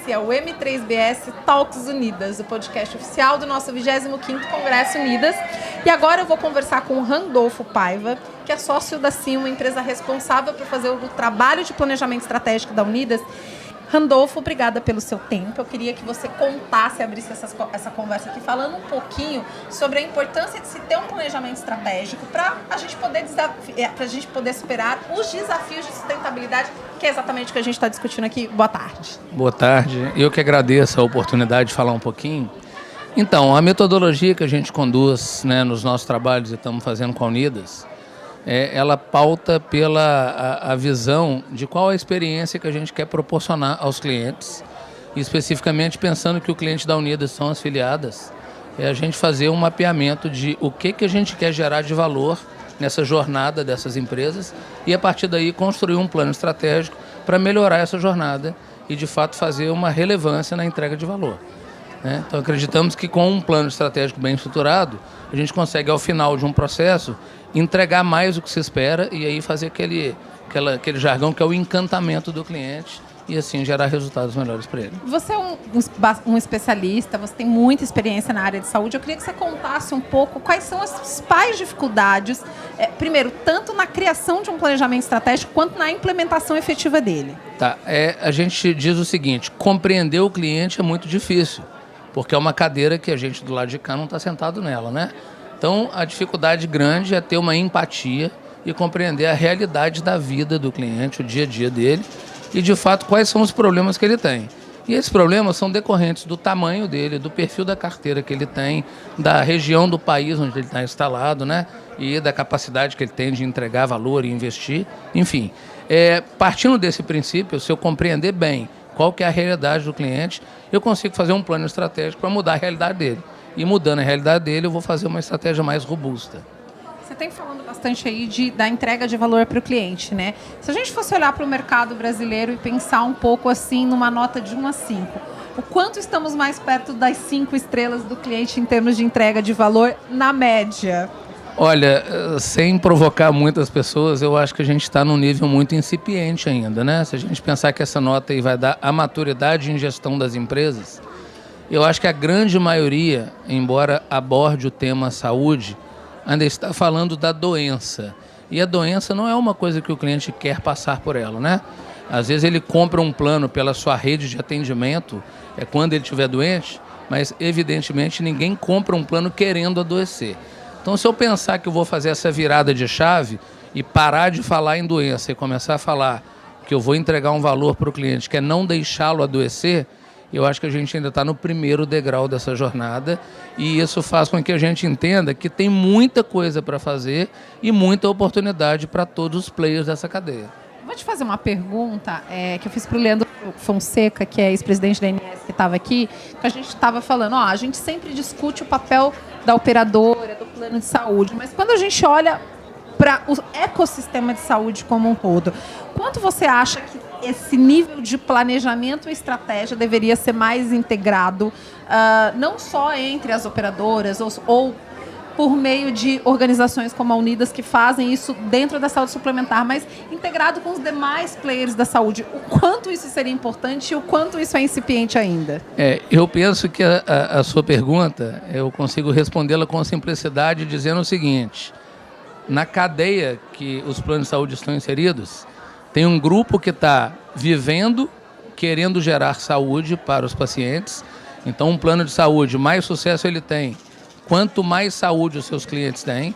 Esse é o M3BS Talks Unidas, o podcast oficial do nosso 25º Congresso Unidas. E agora eu vou conversar com o Randolfo Paiva, que é sócio da CIM, uma empresa responsável por fazer o trabalho de planejamento estratégico da Unidas. Randolfo, obrigada pelo seu tempo. Eu queria que você contasse, abrisse essa conversa aqui, falando um pouquinho sobre a importância de se ter um planejamento estratégico para a gente poder superar os desafios de sustentabilidade, que é exatamente o que a gente está discutindo aqui. Boa tarde. Boa tarde. Eu que agradeço a oportunidade de falar um pouquinho. Então, a metodologia que a gente conduz, né, nos nossos trabalhos e estamos fazendo com a Unidas, ela pauta pela a visão de qual a experiência que a gente quer proporcionar aos clientes, e especificamente pensando que o cliente da Unidas são as filiadas, é a gente fazer um mapeamento de o que a gente quer gerar de valor nessa jornada dessas empresas e, a partir daí, construir um plano estratégico para melhorar essa jornada e, de fato, fazer uma relevância na entrega de valor. Então, acreditamos que com um plano estratégico bem estruturado, a gente consegue, ao final de um processo, entregar mais do que se espera e aí fazer aquele jargão que é o encantamento do cliente e, assim, gerar resultados melhores para ele. Você é um especialista, você tem muita experiência na área de saúde. Eu queria que você contasse um pouco quais são as principais dificuldades, primeiro, tanto na criação de um planejamento estratégico quanto na implementação efetiva dele. Tá, a gente diz o seguinte: compreender o cliente é muito difícil, porque é uma cadeira que a gente do lado de cá não está sentado nela, né? Então, a dificuldade grande é ter uma empatia e compreender a realidade da vida do cliente, o dia a dia dele e, de fato, quais são os problemas que ele tem. E esses problemas são decorrentes do tamanho dele, do perfil da carteira que ele tem, da região do país onde ele está instalado, né? E da capacidade que ele tem de entregar valor e investir. Enfim, partindo desse princípio, se eu compreender bem qual que é a realidade do cliente, eu consigo fazer um plano estratégico para mudar a realidade dele. E mudando a realidade dele, eu vou fazer uma estratégia mais robusta. Você tem falando bastante aí da entrega de valor para o cliente, né? Se a gente fosse olhar para o mercado brasileiro e pensar um pouco assim, numa nota de 1 a 5, o quanto estamos mais perto das 5 estrelas do cliente em termos de entrega de valor na média? Olha, sem provocar muitas pessoas, eu acho que a gente está num nível muito incipiente ainda, né? Se a gente pensar que essa nota aí vai dar a maturidade em gestão das empresas, eu acho que a grande maioria, embora aborde o tema saúde, ainda está falando da doença. E a doença não é uma coisa que o cliente quer passar por ela, né? Às vezes ele compra um plano pela sua rede de atendimento, quando ele estiver doente, mas evidentemente ninguém compra um plano querendo adoecer. Então, se eu pensar que eu vou fazer essa virada de chave e parar de falar em doença e começar a falar que eu vou entregar um valor para o cliente, que é não deixá-lo adoecer, eu acho que a gente ainda está no primeiro degrau dessa jornada e isso faz com que a gente entenda que tem muita coisa para fazer e muita oportunidade para todos os players dessa cadeia. Vou te fazer uma pergunta que eu fiz para o Leandro Fonseca, que é ex-presidente da ANS, que estava aqui, que a gente estava falando, a gente sempre discute o papel da operadora, do plano de saúde, mas quando a gente olha para o ecossistema de saúde como um todo, quanto você acha que esse nível de planejamento e estratégia deveria ser mais integrado, não só entre as operadoras ou por meio de organizações como a Unidas que fazem isso dentro da saúde suplementar, mas integrado com os demais players da saúde. O quanto isso seria importante e o quanto isso é incipiente ainda? Eu penso que a sua pergunta, eu consigo respondê-la com simplicidade dizendo o seguinte: na cadeia que os planos de saúde estão inseridos, tem um grupo que está vivendo, querendo gerar saúde para os pacientes. Então, um plano de saúde, mais sucesso ele tem, quanto mais saúde os seus clientes têm.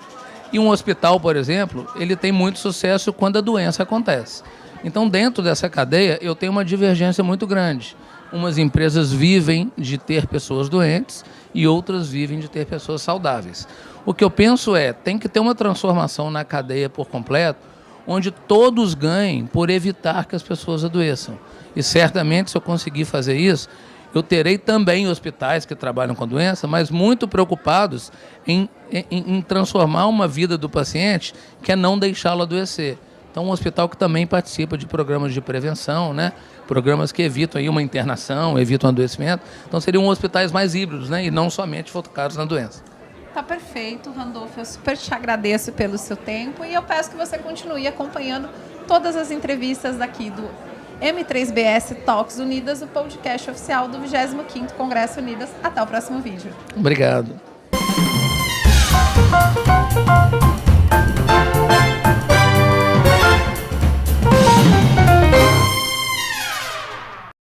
E um hospital, por exemplo, ele tem muito sucesso quando a doença acontece. Então, dentro dessa cadeia, eu tenho uma divergência muito grande. Umas empresas vivem de ter pessoas doentes e outras vivem de ter pessoas saudáveis. O que eu penso tem que ter uma transformação na cadeia por completo, onde todos ganhem por evitar que as pessoas adoeçam. E certamente, se eu conseguir fazer isso, eu terei também hospitais que trabalham com doença, mas muito preocupados em transformar uma vida do paciente, que é não deixá-lo adoecer. Então, um hospital que também participa de programas de prevenção, né? Programas que evitam aí uma internação, evitam adoecimento. Então, seriam hospitais mais híbridos, né? E não somente focados na doença. Tá perfeito, Randolfo. Eu super te agradeço pelo seu tempo e eu peço que você continue acompanhando todas as entrevistas daqui do M3BS Talks Unidas, o podcast oficial do 25º Congresso Unidas. Até o próximo vídeo. Obrigado.